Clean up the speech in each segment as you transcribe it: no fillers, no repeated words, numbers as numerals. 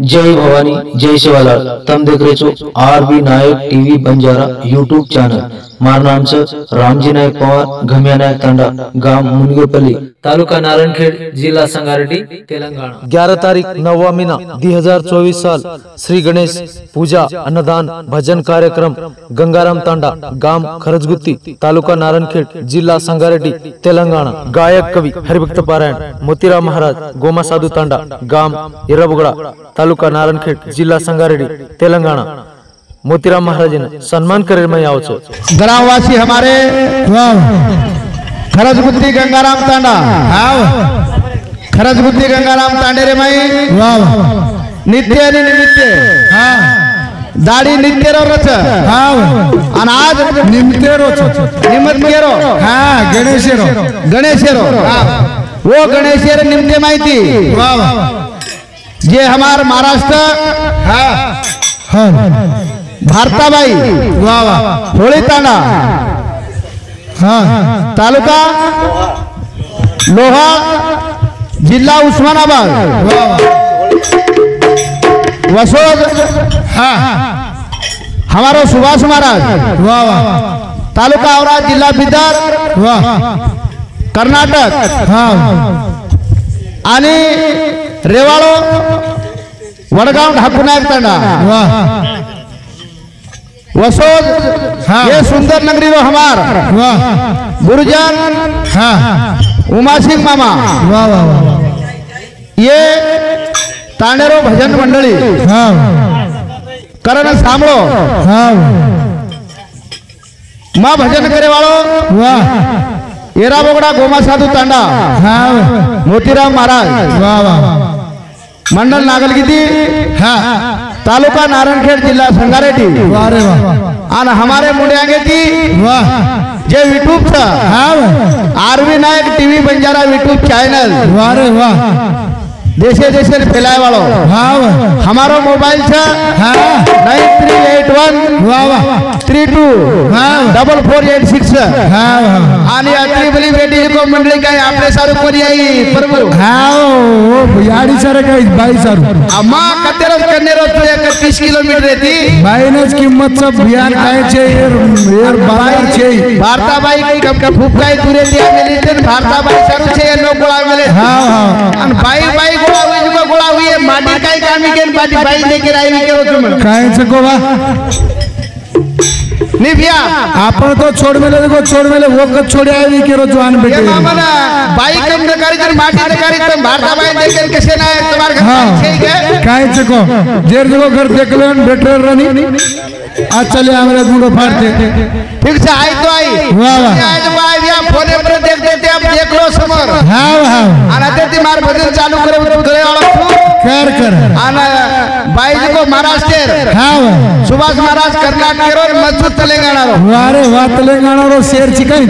जय भवानी जय शिवालाल। तम देख रहे छो आरबी नायक टीवी बंजारा यूट्यूब चॅनल। मार नाम से रामजी नायक पवार, घमिया नायक तांडा, गांव मुनगेपल्ली, तालुका नारायणखेड, जिला संगारेड्डी, तेलंगाना। 11 तारीख 9वां महीना 2024 साल श्री गणेश पूजा अन्नदान भजन कार्यक्रम गंगाराम तांडा, गांव खरजगुत्ती, तालुका नारायणखेड, जिला संगारेड्डी, तेलंगाना। गायक कवि हरिभक्त पारायण मोतीराम महाराज, गोमा साधु तांडा, गांव इराबुगड़ा, तालुका नारायणखेड, जिला संगारेड्डी, तेलंगाना। मोतीराम महाराज ने सम्मान करे में आओ छे। ग्रामवासी हमारे खरजगुत्ती गंगाराम तांडा, खरजगुत्ती गंगाराम तांडे रे माई नित्य आणि निमित्त दाढी नित्य रोच आणि आज निमित्त रोच निमित्त केरो गणेशेरो गणेशेरो वो गणेशेर निमित्त माहिती जे हमार महाराष्ट्र भारताबाई होळी तांडा तालुका लोहा, जिल्हा उस्मानाबाद, वसोद हमारो सुभाष महाराज, तालुका औराद, जिल्हा बिदर, कर्नाटक आणि रेवाळो वडगाव ढाकुनायक तांडा वसोद। ये सुंदर नगरी रो हमार गुरुजन उमा सिंह मामा, ये तांडेरो भजन मंडली करण सांभळो मां भजन करे वालो एरा बोगड़ा गोमा साधु तांडा मोतीराम महाराज, मंडल नागलगिरी, तालुका नारायणखेड, जिला संगारेड्डी। आणि हमारे मुंड्यांगे थी जे यूट्यूब चा आरबी नायक टीवी बंजारा यूट्यूब चैनल देशे देशे फैलाए वालो हमारो मोबाइल छा 9381324486 आणि अत्री बली बेटी को मंडली काय आपले सारू कोणी आई प्रभु ओ याडी सारे काय बाई सारू अम्मा कतेरो कन्नेरो तो 31 किलोमीटर येती बाईनच किंमत चा बियान काय छे एर बाई छे भारताबाई कब खूप काय दुरे ती आलेली तर भारताबाई सारू छे नो गोळा मिले आणि बाई गोळा हुई को गोळा हुई है माटी काय कामी के बाटी बाई लेके आई के तुम काय छकोवा नहीं भैया आपण तो छोड़ मेले देखो छोड़ मेले वो कब छोड़े आई के रो जवान बेटे ये मामा ना बाई कम न करी तर माटी न करी तर भारता बाई देखे कैसे ना तुम्हारे घर छे के काय छको जेर देखो घर देख लो बेटर रनी आज चले हमारे मुंडो फाड़ते ठीक से आई तो आई वाह वाह आई तो आई भैया फोन पर देख देते अब देख लो समर हां आना ते मार भजन चालू करे उधर वाला कर आना बाई जी को महाराष्ट्र हां सुभाष महाराज कर्नाटक रो मजबूत तेलंगाना रो अरे वाह तेलंगाना रो शेर चिकाई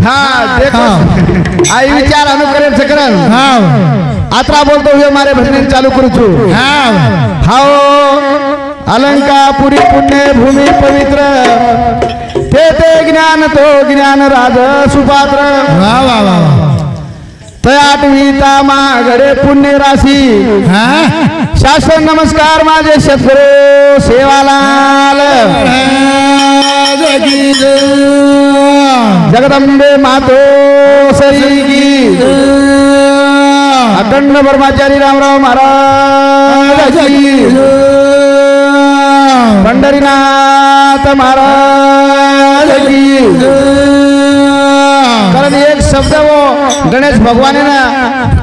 हां देखो आई विचार अनुकरण सकरन हां आत्रा बोलतो हुए हमारे भजन चालू करू छु हाओ अलंकापुरी पुण्य भूमि पवित्र ते ज्ञान तो ज्ञान राज सुपात्र वाह वाह वाह तयाटवीता मागडे पुण्य राशी शासन नमस्कार माझे सद्गुरू सेवालाल जगदंबे मातो सरी की अखंड ब्रह्मचारी रामराव महाराज की पंढरीनाथ महाराज की। कारण एक शब्द वो गणेश भगवान ना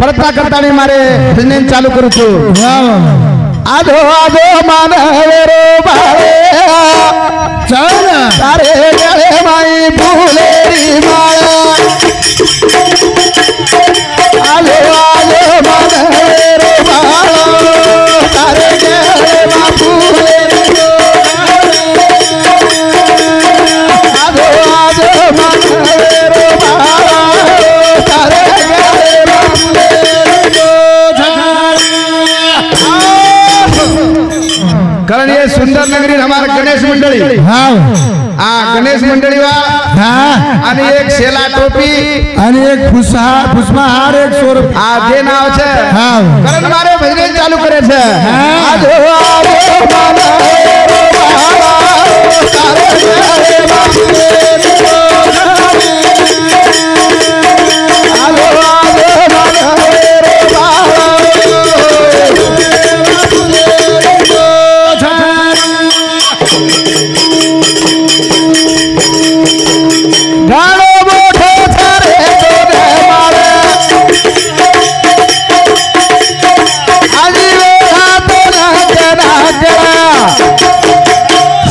परता करता नहीं मारे भजन चालू करू छु आधो आधो मानवेरो बारे चल सारे गळे माई फुलेरी माळा आधो आधो मानवेरो बारे सारे गळे माई फुलेरी आधो आधो मानवेरो कारण ये सुंदर नगरी हमारा गणेश मंडली गणेश मंडळी वा आणि एक शेला टोपी आणि एक फुसमाहार एक सोर ते नाव છે कारण मारे भजन चालू करे છે आधो आधो माना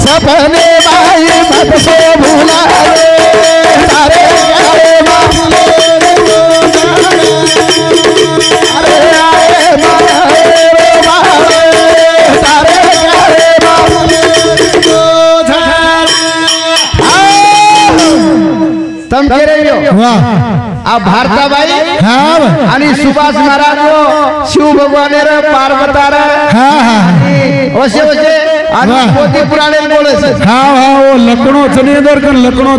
सपने भाई मत से भूला तारे अरे आए तारे तम कह रहे हो अब भारताबाई आणि सुभाष महाराज शिव भगवान पार्वता वसे वसे पोथी पुराण बोले वो लखनऊ चनेदर कर लखनऊ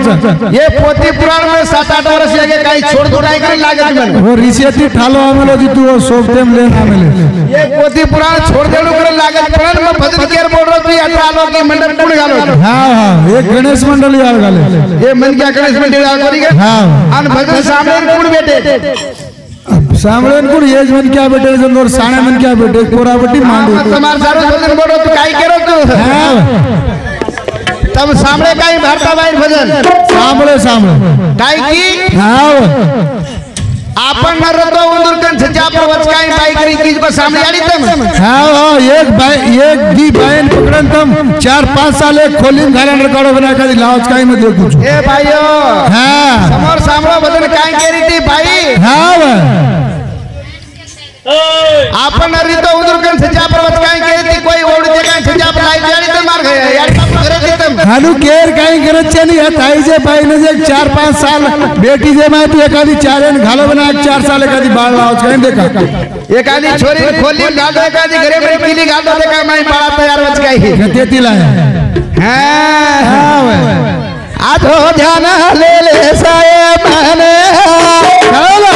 ये पोथी पुराण में 7-8 वर्ष लगे कहीं छोड़ दुराई कर लागे वो ऋषि ठालो आमेलो जी तू वो सोफतेम लेन आमेले ये पोथी पुराण छोड़ देणु कर लागे पण मैं भजन केर बोल रहा तू अठरा लोग की मंडल कुण घालो हां एक गणेश मंडली आल घाले ये मन क्या गणेश मंडली आल करी के हां अन भजन सामने कुण बैठे सामळेन कुण एज मन क्या बैठे जनोर साणे मन क्या बैठे कोरावटी मांडू तुम्हार सारो भजन बोलो तू काई करो तू तब सामने काई भारताबाई भजन सामळे सामळे काई की हां आपण नरतो उंदुरकन सजा पर वचकाई बाई करी चीज पर सामने आड़ी तम हां एक दी बायन पकड़न तम 4-5 साल एक खोलिन घालन रिकॉर्ड बना के लाउज काई में देखू ए भाइयो हां समोर सामने भजन काई करी थी भाई हां आपण नरतो उंदुरकन सजा पर वचकाई करी थी कोई ओड़ दे काई सजा पर लाई जाड़ी तो मार गया यार सब करे थी तम हानु केर काई करत छे नी ताई जे बाई ने जे 4-5 साल बेटी जे माय तू एकादी चारेन घालो बना 4 साल एकादी बाळ लावच काई देखा एकादी छोरी खोली गाडो एकादी घरे में पीली गाडो देखा माय बाळा तयार वचकाई तेती लाया हां आधो ध्यान ले साहेब माने चलो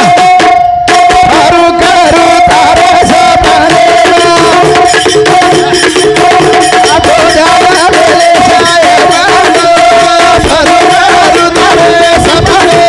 करू तारे सपने आधो ध्यान ले साहेब करू तारे सपने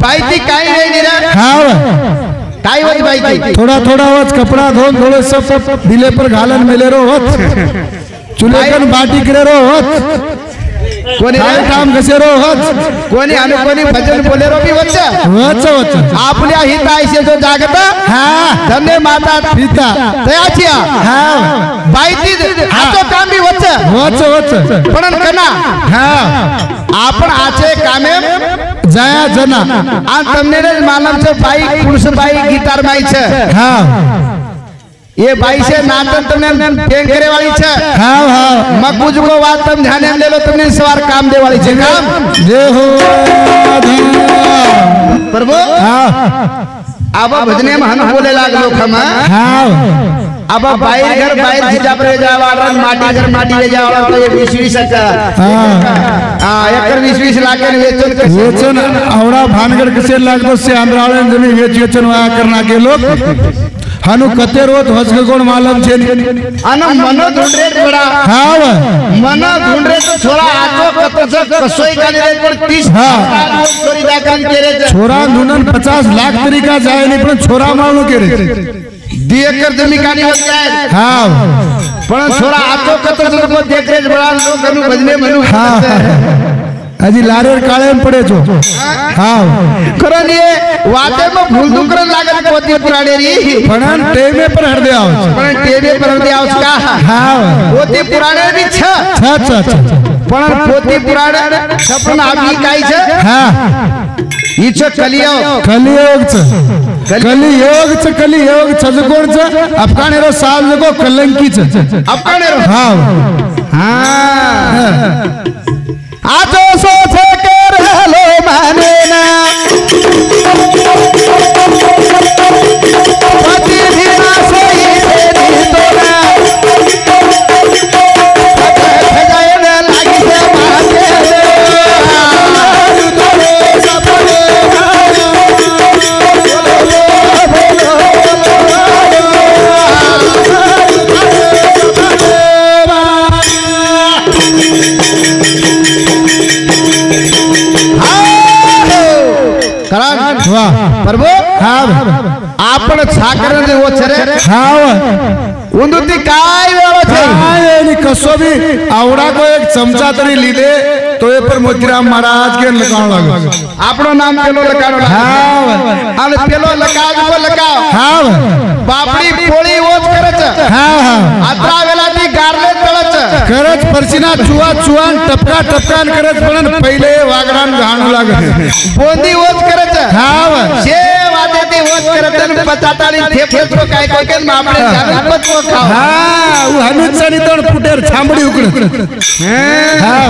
बाईती काही नाही दिला हां काय वच बाईती थोड़ा थोड़ा वच कपड़ा धोन थोड़े सब दिले पर घालन मिले रो होत चुलेकन बाटी करे रो होत कोणी काम कसे रो होत कोणी आणि कोणी भजन बोले रो भी वच्चा वच आपल्या हितायसे जो जागत हां धन्य माता पिता तयाचिया हां बाईती आतो काम भी वच पण कना हां आपण आचे कामे जाया जना आ तमने मालम छे बाई पुरुष बाई गिटार बाई छे हां ये बाई से नाचन तुमने टेंग करे वाली छे हां हां मकुज को बात तुम ध्यान में ले लो तुमने सवार काम दे वाली छे काम जय हो प्रभु हां अब भजने में हम बोले लागलो खमा हां अब बाहर घर बाहर जिजा पर जा वाला माटी घर माटी ले जा वाला तो ये 20-20 हां एकर 20-20 लाख के वेचन आवड़ा भानगढ़ कसे लागतो से आंध्राळन जमी वेचन वाया करना के लोग हनु कते रोत हसक कोण मालम छे अन मनो ढूंढरे बड़ा हां मनो ढूंढरे तो छोरा आको कतच कसोई काली रे पण 30 छोरी दाकन केरे छोरा नुनन 50 लाख तरीका जाय नहीं पण छोरा मालनो केरे एकड़ जमीन कानी होत जाए हाँ पण छोरा आतो कतर को देख रे बड़ा लोग अनु भजने मनु हाँ अजी लारे काळे में पड़े छो हाँ करन ये वाते में भूल दुकर लागत पोती पुराणे री पण टेमे पर हट दे आओ पण टेबे पर दे आओ का हाँ पोती पुराणे भी छ अच्छा पण पोती पुराणे सपन आबी काई छ हाँ ई छ कलियोग छ कलियोग छ कोण छ अफगाने रो साल जको कलंकी छ अफगाने रो हाँ आजो सोचे कर हेलो माने ना पति भी ना सोई तेरी तो ना खजाए ना लागी से माते प्रभु आपण साकर वो छरे उंदुती काय वेळो छे आणि कसो भी आवडा को एक चमचा तरी लीधे तो ये पर मोतीराम महाराज के लगाव लागो आपनो नाम पेलो लकाड़ो हाँ अन पेलो लकाव को लकाव हाँ बापड़ी पोळी ओच करच हाँ आत्रा वेलाती गारले तळच करच परसिना चुआ चुआन टपका करच पण पहिले वागरान घाणू लागत बोंदी ओच करच हाँ जे वादे ते ओच करत पचाताली थेपलो काय कोके मापडे जानपत को खाव हाँ वो हनुचनी तोड फुटेर छांबडी उकड हाँ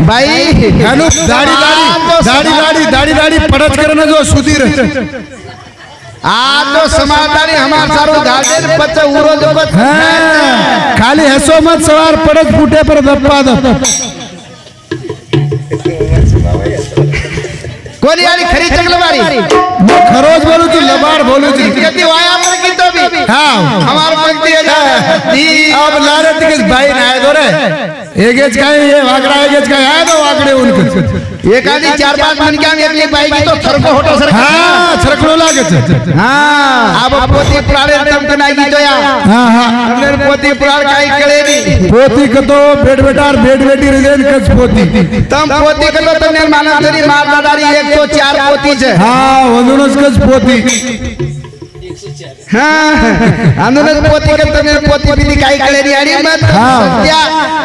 भाई हनु दाढ़ी पड़च करना जो सुधीर आ तो समादारी हमार सारो गार्डन बच्चा उरो जो बच हाँ खाली हसो मत सवार पड़च फुटे पर दप्पा दप कोनी यारी खरी चगलवारी खरोज बोलू तू लबाड़ बोलू तू यदि वाया पर की तो भी हाँ हमार भक्ति है अब लारे तिके भाई ना आए दो रे एगेज का ये वागड़ा एगेज का आए दो वागड़े उनके एक आदि 4-5 मन क्या एकली बाई की तो थरको होटो सर हाँ छरकड़ो लागे छ हाँ अब पोती पुराणे तम के नाई की तो या हाँ हाँ हमने पोती पुराण काई कळे नी पोती का तो बेड बेटार बेड बेटी रिजेन कच पोती तम पोती कलो तने मानव तरी मार दादारी 104 पोती छे हाँ वंदुनस कच पोती हाँ आंदोलन पोती के तने पोती बिनी काई कळे नी आड़ी मत सत्या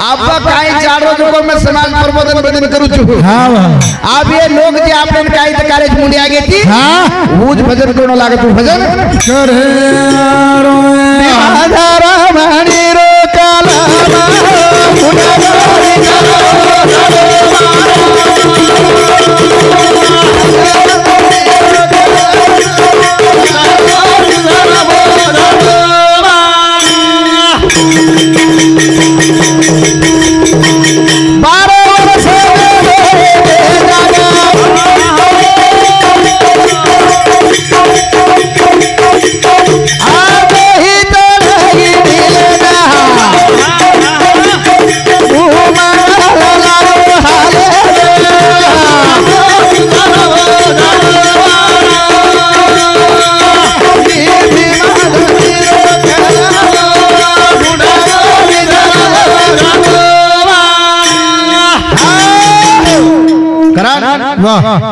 अब काई चारो जो मैं समाज प्रबोधन बदन करू छु हाँ अब ये लोग जे आपने काई त कॉलेज मुंडी आगे थी हाँ ऊज भजन कोनो लागे तू भजन करे आधारा मानी रो काला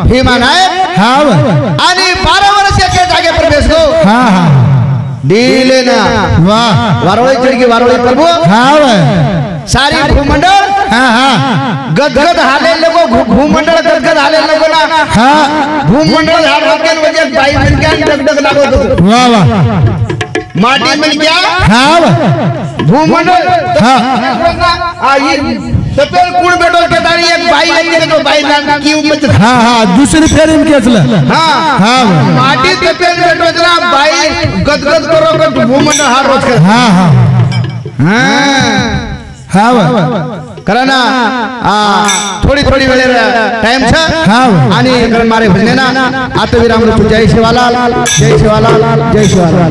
भीमा नायक हाँ आणि 12 वर्षाच्या जागे प्रवेश गो हाँ हाँ डीले ना वाह वारोळी चढ़गी वारोळी प्रभु हाँ सारी भूमंडल हाँ हाँ गदगद हाले लोगो भूमंडल गदगद हाले लोगो ना हाँ भूमंडल हाल होके वजह बाई मन के डगडग लागो तो वाह वाह माटी में क्या हाँ भूमंडल हाँ आ ये सपेल कुण बेटो के तारी एक बाई लेके तो बाई ना की उम्मत हाँ हाँ दूसरी फेरी में क्या चला हाँ हाँ माटी सपेल बेटो जना बाई गदगद करो कर भूमंडल हार रोज कर हाँ हाँ हाँ हाँ करना थोड़ी थोड़ी वेळे टाइम छ हाँ आणि मारे भजनेना आता विराम जय शिवालाल जय शिवालाल जय शिवालाल